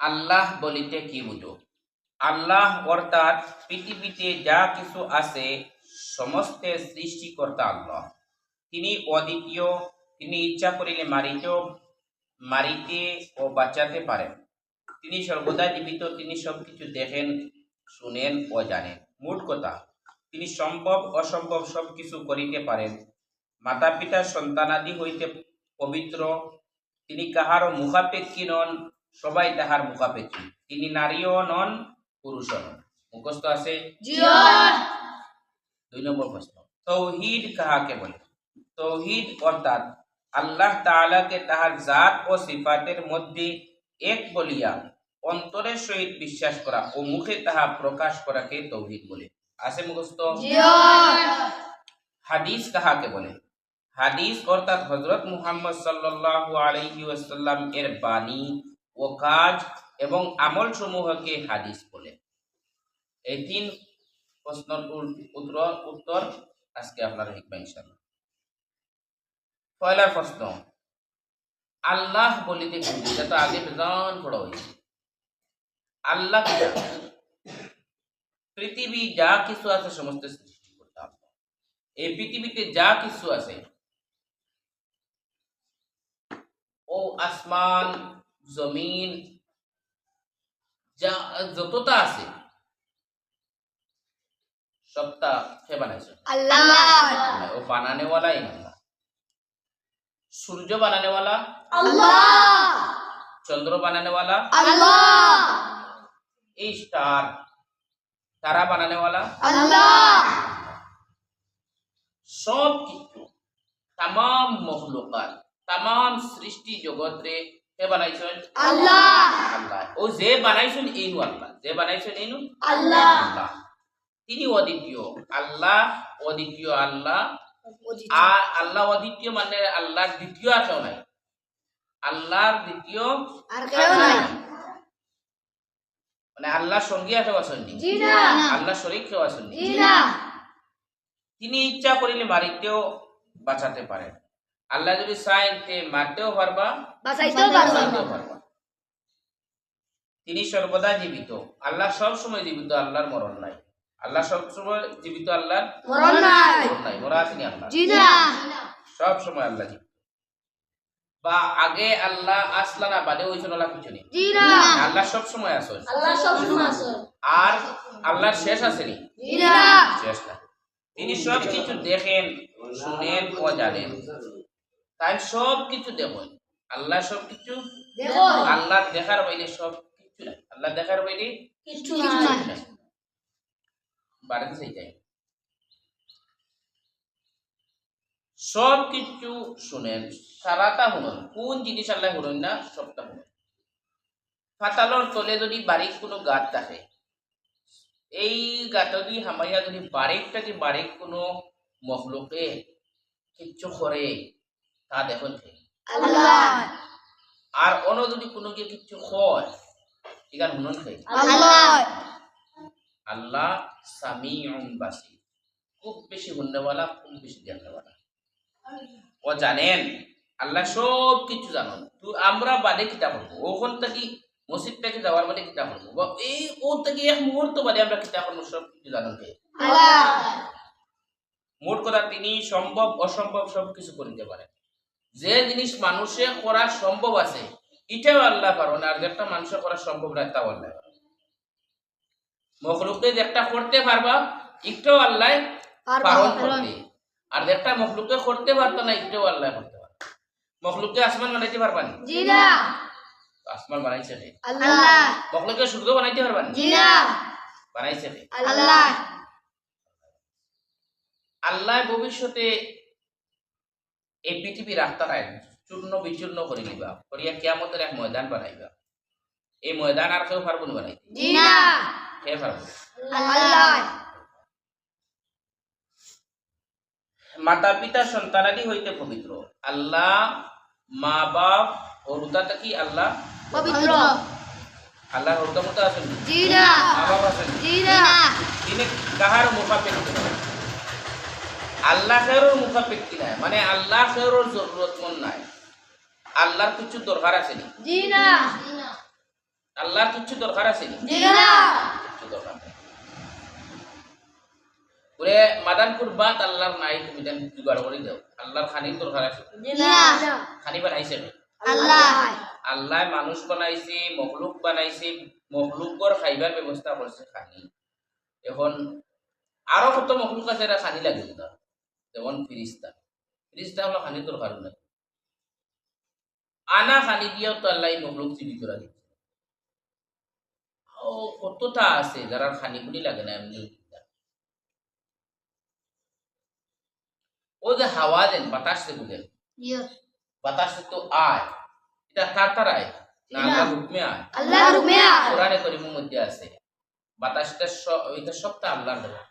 আল্লাহ বলিতে কি বুঝো? আল্লাহ অর্থাৎ পৃথিবীতে যা কিছু আছে সমস্তের সৃষ্টিকর্তা আল্লাহ। তিনি অদ্বিতীয়। তিনি ইচ্ছা করিলে মারিতে ও বাঁচাতে পারেন। তিনি সর্বদা জীবিত। তিনি সবকিছু দেখেন, শুনেন ও জানেন। মোট কথা, তিনি সম্ভব অসম্ভব সবকিছু করিতে পারেন। মাতা পিতা সন্তানাদি হইতে পবিত্র। তিনি কাহারও মুখাপেক্ষী নন, সবাই তাহার মুখাপেক্ষী। তিনি নারীও নন, পুরুষও নন। মুখস্থ আছে? 2 নম্বর প্রশ্ন, তৌহিদ কাহাকে বলে? তৌহিদ অর্থাৎ আল্লাহ তাআলাকে তাহার জাত ও সিফাতের মধ্যে এক বলিয়া অন্তরের সহিত বিশ্বাস করা ও মুখে তাহা প্রকাশ করাকে তৌহিদ বলে। আছে মুখস্থ? হাদিস কাহাকে বলে? হাদিস অর্থাৎ হযরত মুহাম্মদ সাল্লাল্লাহু আলাইহি ওয়াসাল্লাম এর বাণী ও কাজ এবং আমল সমূহকে হাদিস বলে। এই 3 প্রশ্নের উত্তর আজকে আপনারা শিখবা ইনশাআল্লাহ। পয়লা প্রশ্ন, আল্লাহ বলিতে কি বুঝো? এটা তো আগে বেজান পড়া হয়েছে। আল্লাহ কি? পৃথিবী যা কিছু আছে সমস্ত সৃষ্টিকর্তা আল্লাহ। এই পৃথিবীতে যা কিছু আছে, ও আসমান জমিন যা যতটা আছে সবটা কে বানাইছে? আল্লাহ। ও বানানে वाला ही আল্লাহ। সূর্য বানানে वाला আল্লাহ। চন্দ্র বানানে वाला আল্লাহ। এই স্টার তারা বানানে वाला আল্লাহ। সব কিছু तमाम মখলুকাত तमाम সৃষ্টি জগৎরে কে বানাইছেন? আল্লাহ। আল্লাহ। ও যে বানাইছেন এইনু আল্লাহ, যে বানাইছেন এইনু আল্লাহ। আল্লাহ। তিনি অদ্বিতীয়। আল্লাহ অদ্বিতীয় আল্লাহ। আর আল্লাহ অদ্বিতীয় মানে আল্লাহর দ্বিতীয় আর কেউ নাই। আল্লাহর দ্বিতীয় আর কেউ নাই। মানে আল্লাহর সঙ্গী আর কেউ আসেননি। জি না। আল্লাহ শরীক কেউ আসেননি। জি না। তিনি ইচ্ছা করিলে মারিতেও বাঁচাতে পারেন। আল্লাহ যদি চায় তে মারতেও পারবা, বাঁচাইতেও বাঁচাইতেও পারবা। পারবা। তিনি সর্বদা জীবিত। আল্লাহ সব সময় জীবিত, আল্লাহর মরণ নাই। আল্লাহ সব সময় জীবিত, আল্লাহর মরণ নাই। মরণ নাই। মরা আসেনি আল্লাহ। জি না। সব সময় আল্লাহ জীবিত। বা আগে আল্লাহ আসলা না বাদে হইছেন আল্লাহ কিছু নেই। জি না। আল্লাহ সব সময় আছেন। আল্লাহ সব সময় আছে। আর আল্লাহর শেষ আসেনি? জি না। শেষ নাই। তিনি সব কিছু দেখেন, শুনেন ও জানেন। তাই সব কিছু দেখেন। আল্লাহ সব কিছু দেখো। আল্লাহ দেখার বাইরে সব কিছু নাই। আল্লাহ দেখার বাইরে কিছু কিছু নাই। নাই। বাড়িতে সেই যাই সব কিছু শুনেন, সারাটা শুনেন। কোন জিনিস আল্লাহ শুনেন না? সবটা শুনেন। পাতালর তলে যদি বারিক কোনো গাত থাকে, এই গাত যদি হামাইয়া যদি বারিক কোনো মখলুকে কিচ্ছু করে তা দেখুন। আল্লাহ। আর অন্য যদি কোনো গিয়ে কিচ্ছু হয় এখানে শুনুন খাই। আল্লাহ। আল্লাহ সামিউন বাসির, খুব বেশি শুননেওয়ালা, খুব বেশি দেখনেওয়ালা। ও জানেন, আল্লাহ সব কিছু জানেন। তো আমরা বাদে কিতা করবো? ওখান থেকে মসজিদ থেকে যাওয়ার বাদে কিতা করবো? বা এই ও থেকে এক মুহূর্ত বাদে আমরা কিতা করবো? সব কিছু জানেন কে? আল্লাহ। মোট কথা, তিনি সম্ভব অসম্ভব সব কিছু করিতে পারেন। যে জিনিস মানুষে করা সম্ভব আছে এটাও আল্লাহ পারেন, আর যেটা মানুষে করা সম্ভব না তাও আল্লাহ পারেন। মখলুকে যেটা করতে পারবা একটাও আল্লাহ পারেন করতে, আর যেটা মখলুকে করতে পারতো না একটাও আল্লাহ করতে পারে। মখলুকে আসমান বানাইতে পারবা না? জি না। আসমান বানাইছে কে? আল্লাহ। মখলুকে সূর্য বানাইতে পারবা না? জি না। বানাইছে কে? আল্লাহ। আল্লাহ ভবিষ্যতে এই পৃথিবী রাস্তাটায় চূর্ণ বিচূর্ণ করে নিবা, করিয়া কিয়ামতের এক ময়দান বানাইবা। এই ময়দান আর কেউ পারবো না বানাইতে? জি না। কে পারবো? আল্লাহ। মাতা পিতা সন্তানাদি হইতে পবিত্র। আল্লাহ মা বাপ ও রুদাটা কি আল্লাহ পবিত্র। আল্লাহ রুদা মতো আছেন? জি না। মা বাপ আছেন? জি না। তিনি কাহার মুখাপেক্ষি নয়। আল্লাহ খেরোর মুখাপেক্ষি নাই, মানে আল্লাহ খেরোর জরুরতমন্দ নাই। আল্লাহর কিছু দরকার আছে নি? জি না। আল্লাহর কিছু দরকার আছে নি? জি না কিচ্ছু দরকার নেই। ওরে মাদানপুর বাদ আল্লাহর নাই, তুমি যেন জোগাড় করে দাও। আল্লাহর খানির দরকার আছে। জি না খানি বানাইছে নি? আল্লাহ আল্লাহ মানুষ বানাইছে, মখলুক বানাইছে, মখলুকর খাইবার ব্যবস্থা করছে খানি। এখন আরো কত মখলুক আছে এরা খানি লাগে না, যেমন ফিরিস্তা। ফিরিস্তা হলো খানির দরকার নাই। আনা খানি দিয়েও তো আল্লাহ এই মখলুক জীবিত রাখে। ও কতটা আছে যারা খানি খুনি লাগে না এমনি। ও যে হাওয়া দেন, বাতাস যে বুঝেন, ইয়েস বাতাস তো আয়, এটা কার তার আয় না আল্লাহর হুকমে আয়? আল্লাহর হুকুমে কোরআনে কারীমের মধ্যে আছে বাতাসটা এটা সবটা আল্লাহর দেওয়া।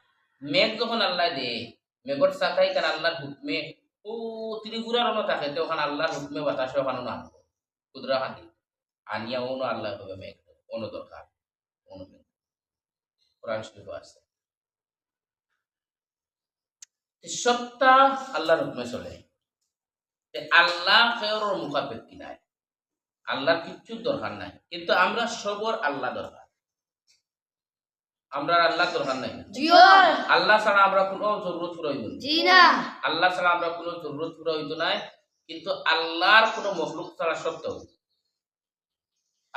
মেঘ যখন আল্লাহ দেয়, মেঘর সাকাই কারণ আল্লাহর হুকমে ও ত্রিপুরার অন্য থাকে, তো ওখানে আল্লাহর হুকমে বাতাসে ওখানে না আনবো কুদরা খানি আনিয়া অন্য আল্লাহ হবে মেঘ অন্য দরকার অন্য মেঘ। কোরআন শরীফ আছে সবটা আল্লাহর হুকমে চলে। আল্লাহ কেউর মুখাপেক্ষি নাই, আল্লাহর কিচ্ছু দরকার নাই, কিন্তু আমরা সবর আল্লাহ দরকার। আমরা আল্লাহ দরকার নাই। জিও আল্লাহ ছাড়া আমরা কোনো জরুরত পুরা হইব না। জি না আল্লাহ ছাড়া আমরা কোনো জরুরত পুরা হইতো নাই, কিন্তু আল্লাহর কোনো মখলুক ছাড়া সত্ত্বেও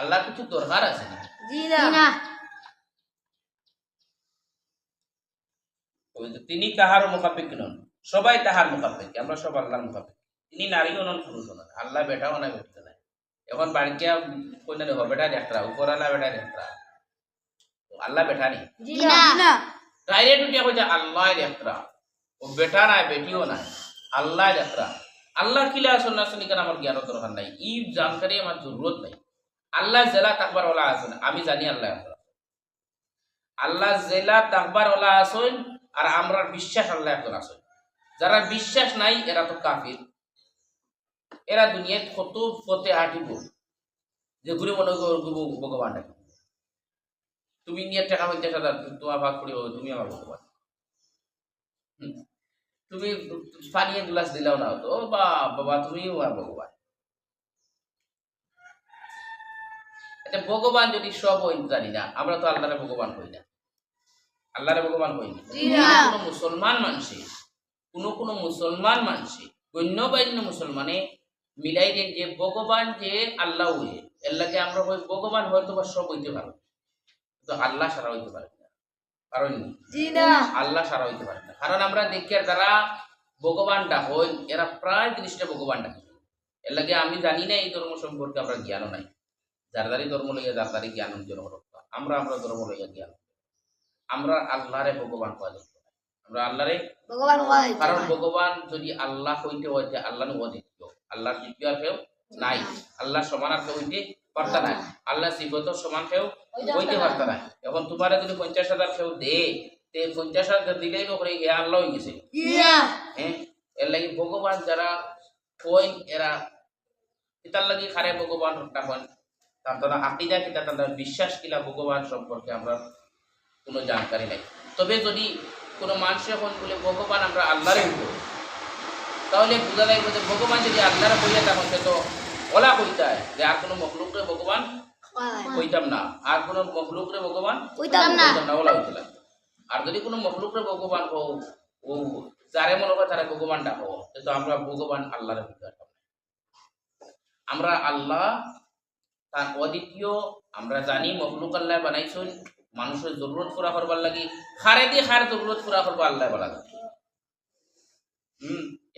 আল্লাহর কিছু দরকার আছে না। জি না ওই যে তিনি কাহারও মুখাপেক্ষি নন, সবাই তাহার মুখাপেক্ষি, আমরা সব আল্লাহর মুখাপেক্ষি। তিনি নারীও নন, পুরুষও নন, আল্লাহ বেটাও নাই বেটিও নাই। এখন বাড়িতে কইনা দেখো বেটা দেখরা উপর আল্লাহ বেটা দেখরা, আল্লাহ বেটা নেই। জি না ডাইরেক্ট উঠিয়া কইছে আল্লাহ দেখরা, ও বেটা নাই বেটিও নাই, আল্লাহ দেখরা। আল্লাহ কিলা আসল না শুনি কেন আমার জ্ঞানের দরকার নাই, ই জানকারি আমার জরুরত নাই। আল্লাহ জেলা তাকবার ওলা আসেন, আমি জানি আল্লাহ আল্লাহ জেলা তাকবার ওলা আসেন, আর আমরা বিশ্বাস আল্লাহ একজন আসেন। যারা বিশ্বাস নাই এরা তো কাফির, এরা দুনিয়ায় কত পথে হাঁটিব যে ঘুরে মনে করব ভগবান ডাকে। তুমি নিয়ে টাকা 50,000 তোমার ভাগ করি তুমি আমার ভগবান। তুমি পানিয়ে গ্লাস দিলাও না তো বা বাবা তুমি আমার ভগবান। এটা ভগবান যদি সব হই জানি না, আমরা তো আল্লাহরে ভগবান কই না, আল্লাহরে ভগবান কই না। জি না। কোনো মুসলমান মানুষে কোনো মুসলমান মানুষে গণ্যবান্য মুসলমানে মিলাই দেন যে ভগবান যে আল্লাহ হয়ে এর লাগে আমরা কই ভগবান হয়তো বা সব হইতে পারে, কিন্তু আল্লাহ সারা হইতে পারে না। কারণ জি না আল্লাহ সারা হইতে পারে না, কারণ আমরা দেখি আর যারা ভগবান ডাকই এরা প্রায় জিনিসটা ভগবান ডাকে। এর লাগে আমি জানি না এই ধর্ম সম্পর্কে আমরা জ্ঞানও নাই। যার দ্বারি ধর্ম লইয়া যার দ্বারি জ্ঞান অর্জন করতে, আমরা ধর্ম লইয়া জ্ঞান, আমরা আল্লাহরে ভগবান পাওয়া যেত না। আমরা আল্লাহরে ভগবান হয় কারণ ভগবান যদি আল্লাহ হইতে হইতে আল্লাহ অদ্বিতীয়, আল্লাহর দ্বিতীয় আর কেউ নাই, আল্লাহ সমান আর কেউ হইতে পারতা নাই, আল্লাহ সিবত সমান কেউ হইতে পারতা নাই। এখন তোমার যদি 50,000 কেউ দে, 50,000 দিলেই করে এ আল্লাহ হয়ে গেছে। হ্যাঁ, এর লাগি ভগবান যারা কইন এরা কিতার লাগি খারে ভগবান তখন তারা আকিদা কিতা তাদের বিশ্বাস কিলা ভগবান সম্পর্কে আমরা কোনো জানকারি নাই। তবে যদি কোনো মানুষ এখন বলে ভগবান আমরা আল্লাহরে হইব, তাহলে বোঝা যায় যে ভগবান যদি আল্লাহরে হইয়া তখন সে তো ওলা কইতা যে আর কোনো মখলুকরে ভগবান কইতাম না, আর কোনো মখলুকরে ভগবান কইতাম না ওলা হইতে লাগবে। আর যদি কোনো মখলুকরে ভগবান হো ও যারে মনে হয় তারা ভগবান ডাকো, কিন্তু আমরা ভগবান আল্লাহরে হইতে পারতাম না। আমরা আল্লাহ তার অদ্বিতীয়, আমরা জানি মখলুক আল্লাহ বানাইছেন মানুষের জরুরত পুরা করবার লাগি, খারে দিয়ে খারে জরুরত পুরা করবো আল্লাহ বলা যায়।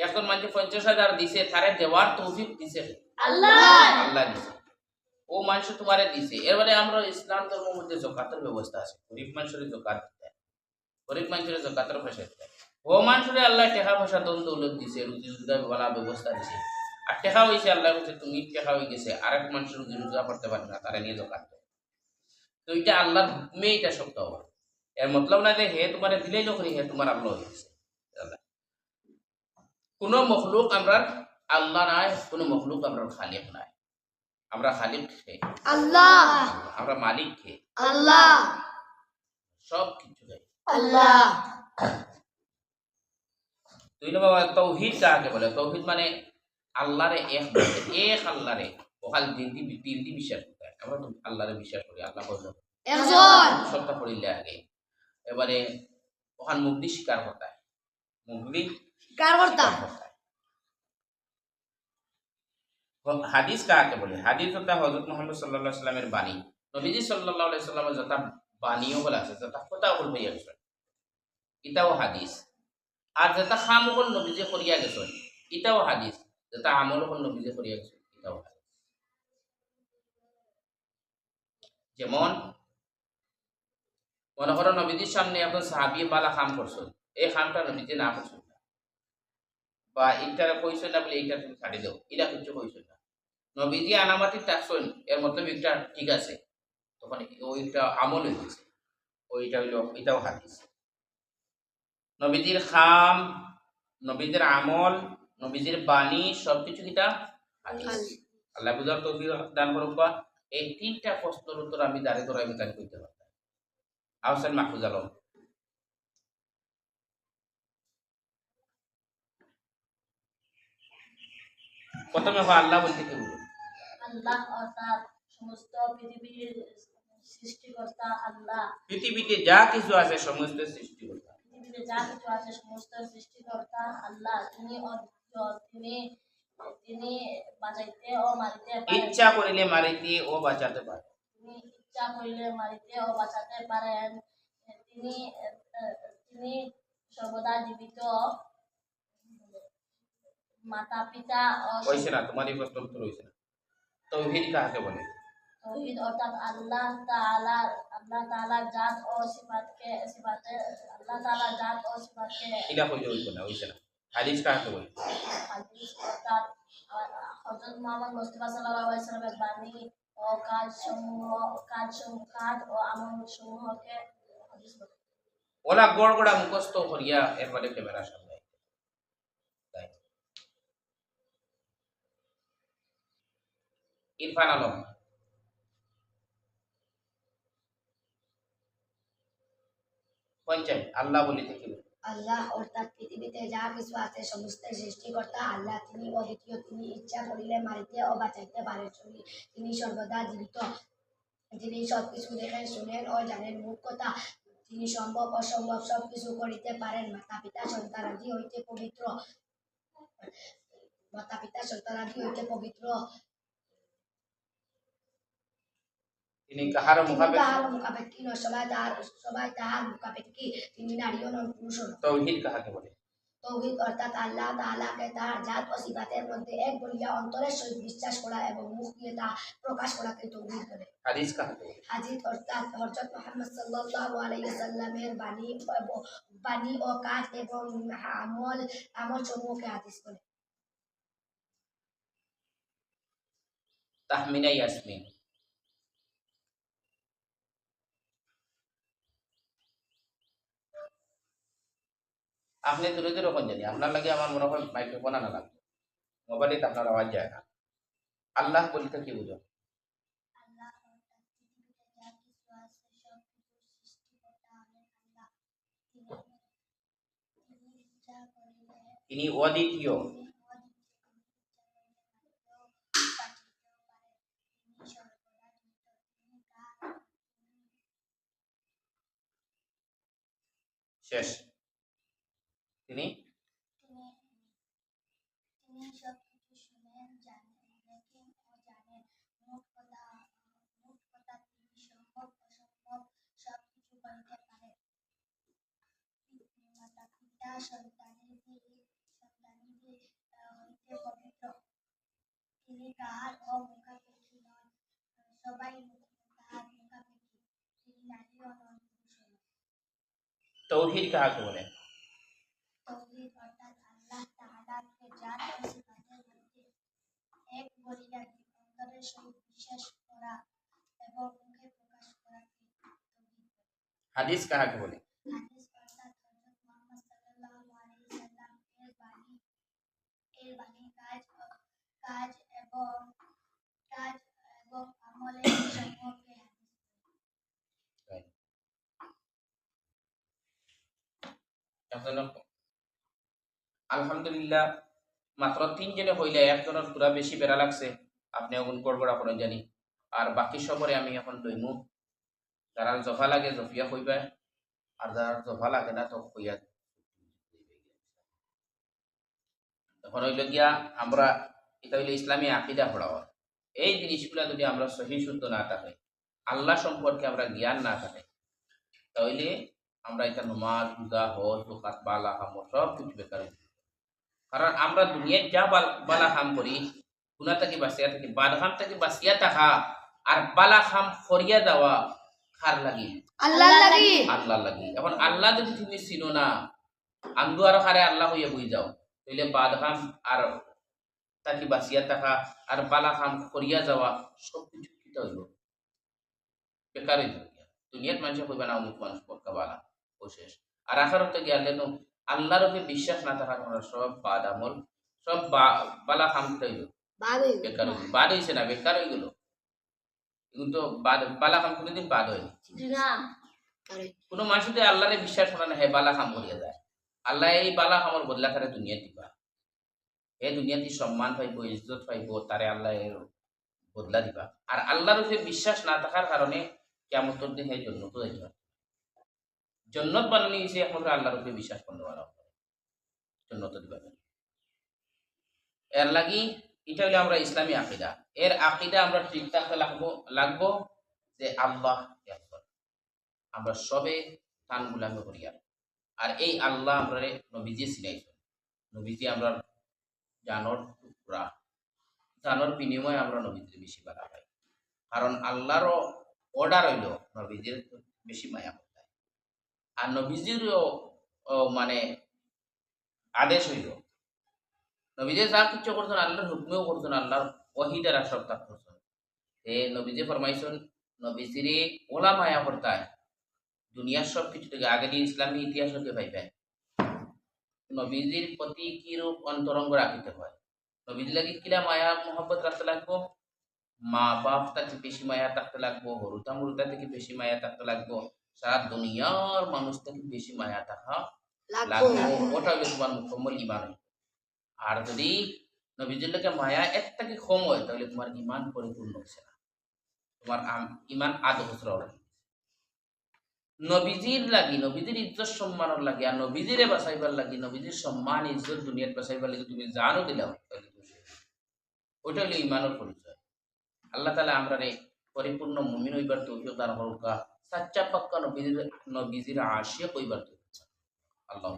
এখন মানুষ 50,000 দিছে, তারে দেওয়ার তৌফিক দিছে আল্লাহ আল্লাহ দিছে, ও মানুষ তোমারে দিছে। এবারে আমরা ইসলাম ধর্মের মধ্যে যাকাতের ব্যবস্থা আছে, গরিব মানুষের যাকাত দিতে, গরিব মানুষের যাকাতের পয়সা দিতে। ও মানুষের আল্লাহ টাকা পয়সা দন দৌলত দিছে, রুজি রোজগার বলা ব্যবস্থা দিছে। আর টেকা হয়েছে আল্লাহ বলছে তুমি টেকা হয়ে গেছে, আরেক মানুষের রুজি রোজগার করতে পারবে না, তারা নিয়ে যাকাত। তো এটা আল্লাহর হুকমে এটা সত্য হবে, এর মতলব না যে হে তোমার দিলেই নকরি হে তোমার আল্লাহ হয়ে গেছে। কোনো মখলুক আমরা আল্লাহ নাই, কোনো মখলুক আমরা খালিক নাই। আমরা খালিক হে আল্লাহ, আমরা মালিক হে আল্লাহ, সব কিছু হে আল্লাহ। 2 নম্বর তৌহিদ কাকে বলে? তৌহিদ মানে আল্লাহরে এক বলতে, এক আল্লাহরে ওখাল দিন দি বিশ্বাস করতে হয়। আমরা তো আল্লাহরে বিশ্বাস করি, আল্লাহ কইল একজন সত্তা পড়িলে আগে এবারে ওখান মুগ্ধি স্বীকার করতে হয়, মুগ্ধি কার কর্তা স্বীকার করতে হয়। হাদিস কাকে বলে? হাদিস হচ্ছে হযরত মুহাম্মদ সাল্লাল্লাহু আলাইহি সাল্লামের বাণী। নবীজি সাল্লাল্লাহু আলাইহি সাল্লামের যত বাণীও বলা আছে, যত কথা বল হইয়া গেছে, এটাও হাদিস। আর যেটা খামুল নবীজি করিয়া গেছেন, এটাও হাদিস। যেটা আমল হল নবীজি করিয়া গেছেন, এটাও হাদিস। যেমন মনে করো নবীজির সামনে এখন সাহাবী বালা খাম করছেন, এই খামটা নবীজি না করছেন না, বা এইটা কইছেন না বলে এইটা তুমি ছাড়ি দাও, এটা কিছু কইছেন না, নবীজি আনামাতি টাকছেন, এর মধ্যে একটা ঠিক আছে, তখন ওইটা আমল হয়ে গেছে, ওইটা হইল, এটাও হাদিস। নবীজির খাম, নবীজির আমল, নবীজির বাণী সবকিছু এটা হাদিস। আল্লাহ বুঝার তৌফিক দান করুক। এই তিনটা প্রশ্নের উত্তর আমি দাঁড়িয়ে ধরে আমি তাকে করতে পারতাম। আহসান মাহফুজ আলম। প্রথমে আল্লাহ বলতে কি বলুন? আল্লাহ অর্থাৎ সমস্ত পৃথিবীর সৃষ্টিকর্তা আল্লাহ। পৃথিবীতে যা কিছু আছে সমস্ত সৃষ্টিকর্তা, পৃথিবীতে যা কিছু আছে সমস্ত সৃষ্টিকর্তা আল্লাহ। তিনি অদ্বিতীয়, তিনি বাঁচাইতে ও মারিতে পারেন। ইচ্ছা করিলে মারিতে ও বাঁচাতে পারে। তিনি ইচ্ছা করিলে মারিতে ও বাঁচাতে পারেন। তিনি তিনি সর্বদা জীবিত। মাতা পিতা ও হয়েছে না, তোমার এই প্রশ্ন উত্তর হয়েছে না। তৌহিদ কাকে বলে? তৌহিদ অর্থাৎ আল্লাহ তাআলার জাত ও সিফাতে আল্লাহ তাআলার জাত ও সিফাতকে। এটা হইছে না, হয়েছে না। হাদিস কাকে বলে? হাদিস অর্থাৎ হযরত মুহাম্মদ মুস্তাফা সাল্লাল্লাহু আলাইহি ওয়াসাল্লামের বাণী ও কাজ ও আমলসমূহকে হাদিস বলে। ওলা গড় গড়া মুখস্থ করিয়া এরপরে ক্যামেরার সামনে তাই। ইরফান আলম। পঞ্চায়েত আল্লাহ বলিতে কি বলে? আল্লাহ অর্থাৎ পৃথিবীতে যা কিছু আছে সমস্ত সৃষ্টিকর্তা আল্লাহ। তিনি অদ্বিতীয়, তিনি ইচ্ছা করিলে মারিতে ও বাঁচাইতে পারেন। তিনি সর্বদা জীবিত, তিনি সবকিছু দেখেন, শুনেন ও জানেন। মুখ কথা, তিনি সম্ভব অসম্ভব সবকিছু করিতে পারেন। মাতা পিতা সন্তানাদি হইতে পবিত্র। তিনি কাহার তিনি মুখাপেক্ষী? তাহার মুখাপেক্ষী নয়, সবাই তাহার মুখাপেক্ষী। তিনি নারীও নন, পুরুষও নন। তৌহিদ কাহাকে বলে? তৌহিদ অর্থাৎ আল্লাহ তাআলাকে তাহার জাত ও সিফাতের মধ্যে এক বলিয়া অন্তরের সহিত বিশ্বাস করা এবং মুখ দিয়ে তা প্রকাশ করাকে তৌহিদ বলে। হাদিস কাহাকে বলে? হাদিস অর্থাৎ হযরত মুহাম্মদ সাল্লাল্লাহু আলাইহি ওয়াসাল্লামের বাণী ও কাজ এবং আমল সমূহকে হাদিস বলে। তাহমিনা ইয়াসমিন। আপনি দূরে দূরে কোন জানি, আপনার লাগে আমার মনে হয় মাইক্রোফোন আনা লাগবে, মোবাইলে তো আপনার আওয়াজ যায় না। আল্লাহ বলতে কি বুঝো? আল্লাহ অর্থাৎ পৃথিবীতে যা কিছু আছে সবকিছু সৃষ্টিকর্তা আল্লাহ। তিনি ইচ্ছা করিলে তিনি অদ্বিতীয়, শেষ। তিনি তিনি সবকিছু শুনেন, জানেন, দেখেন ও জানেন। মোট কথা তিনি সম্ভব অসম্ভব সবকিছু করিতে পারেন। মাতা পিতা সন্তানাদি হইতে পবিত্র। তিনি কাহার ও মুখাপেক্ষী নন, সবাই তাহার মুখাপেক্ষী। তিনি নারীও নন, পুরুষও নন। তৌহিদ কাহাকে বলে? তৌহিদ অর্থাৎ আল্লাহ তাআলাকে জাত ও সিফাতের মধ্যে এক বলিয়া অন্তরের সহিত বিশ্বাস করা এবং মুখে প্রকাশ করাকে তৌহিদ বলে। হাদিস কাহাকে বলে? হাদিস অর্থাৎ হযরত মুহাম্মদ সাল্লাল্লাহু আলাইহি সাল্লাম এর বাণী কাজ এবং আমলের সমূহকে হাদিস বলে। আলহামদুলিল্লাহ, মাত্র 3 জনে হইলে একজনের পুরা বেশি বেড়া লাগছে। আপনি এখন গড়গড়া করেন জানি, আর বাকি সবরে আমি এখন দইমু, যারা জফা লাগে জফিয়া কইবা, আর যারা জফা লাগে না তো কইয়া। এখন হইল গিয়া আমরা এটা হইলে ইসলামী আকিদা পড়াওয়া। এই জিনিসগুলা যদি আমরা সহি শুদ্ধ না থাকে, আল্লাহ সম্পর্কে আমরা জ্ঞান না থাকে, তাহলে আমরা এটা নমাজ রোজা হজ জাকাত বালা হাম সব কিছু বেকার হয়ে যাবে। কারণ আমরা দুনিয়ায় যা বালা হাম করি, গুনাহ থেকে বাঁচিয়া থাকি, বাদ হাম থেকে বাঁচিয়া থাকা আর বালা হাম ফরিয়া দেওয়া কার লাগি? আল্লাহ লাগি। আল্লাহ লাগি। এখন আল্লাহ যদি তুমি চিনো না, আন্দু আরো হারে আল্লাহ হইয়া বই যাও, তাহলে বাদ হাম আর তাকে বাঁচিয়া থাকা আর বালা হাম ফরিয়া যাওয়া সব কিছু কিটা হইল, বেকার হয়ে যাবে। দুনিয়াত মানুষে কইবা না অমুক মানুষ পক্কা বালা, ও শেষ। আর আখারতে গেলে তো আল্লাহর উপরে বিশ্বাস না থাকার কারণে সব বাদ আমল, সব বালা কাম হইল বেকার হইল। বাদ হইছে না, বেকার হয়ে গেল। কিন্তু বালা কাম কোনোদিন বাদ হয়নি। কোনো মানুষ যদি আল্লাহরে বিশ্বাস করে না, হে বালা কাম করিয়া যায়, আল্লাহ এই বালা কামর বদলা করে দুনিয়া দিবা। এই দুনিয়াতে সম্মান পাইব, ইজ্জত পাইব, তারে আল্লাহ বদলা দিবা। আর আল্লাহর উপরে বিশ্বাস না থাকার কারণে কিয়ামতের দিন এই জন্নত যাইবা। জন্নত বানানি হয়েছে একমাত্র আল্লাহর উপরে বিশ্বাস করতে পারা, জন্নত দিবা। এর লাগি এটা হইলে আমরা ইসলামী আকিদা। এর আকিদা আমরা ঠিক থাকতে লাগবো যে আল্লাহ একবার, আমরা সবে তান গুলামি করিয়া। আর এই আল্লাহ আমরা নবীজি চিনাইছেন। নবীজি আমরা জানোর টুকরা, জানোর বিনিময়ে আমরা নবীজির বেশি বাড়া পাই। কারণ আল্লাহরও অর্ডার হইল নবীজির বেশি মায়া করতে, আর নবীজিরও মানে আদেশ হইল। নবীজি যা কিছু করছেন আল্লাহর হুকমেও করছেন, আল্লাহর ওহী দ্বারা সব তা করছেন। নবীজি ফরমাইছেন নবীজিরে ওলা মায়া করতায় দুনিয়ার সব কিছু থেকে। আগে দিয়ে ইসলামী ইতিহাস হতে পাইবে নবীজির প্রতি কিরূপ অন্তরঙ্গ রাখিতে হয়। নবীজি লাগে কিলা মায়া মোহাম্মত রাখতে লাগবো, মা বাপ থেকে বেশি মায়া থাকতে লাগবো, হরুতা মুরুতা থেকে বেশি মায়া থাকতে লাগবো, সারা দুনিয়ার মানুষ থেকে বেশি মায়া থাকা লাগবো। ওটা হইলে তোমার মুকম্মল ইমান। আর যদি নবীজির লোকে মায়া এর থেকে কম হয়, তাহলে তোমার ইমান পরিপূর্ণ হচ্ছে না, তোমার ইমান আধ বছর। নবীজির লাগি, নবীজির ইজ্জত সম্মানের লাগি, আর নবীজিরে বাঁচাইবার লাগি, নবীজির সম্মান ইজ্জত দুনিয়াত বাঁচাইবার লাগি তুমি জানো দিলাম, ওইটা হলো ইমানের পরিচয়। আল্লাহ তাআলা আমরা পরিপূর্ণ মুমিন হইবার তৌফিক দান করুকা, সাচ্চা পাক্কা নবীজির আশিক হইবার তৌফিক। আল্লাহ।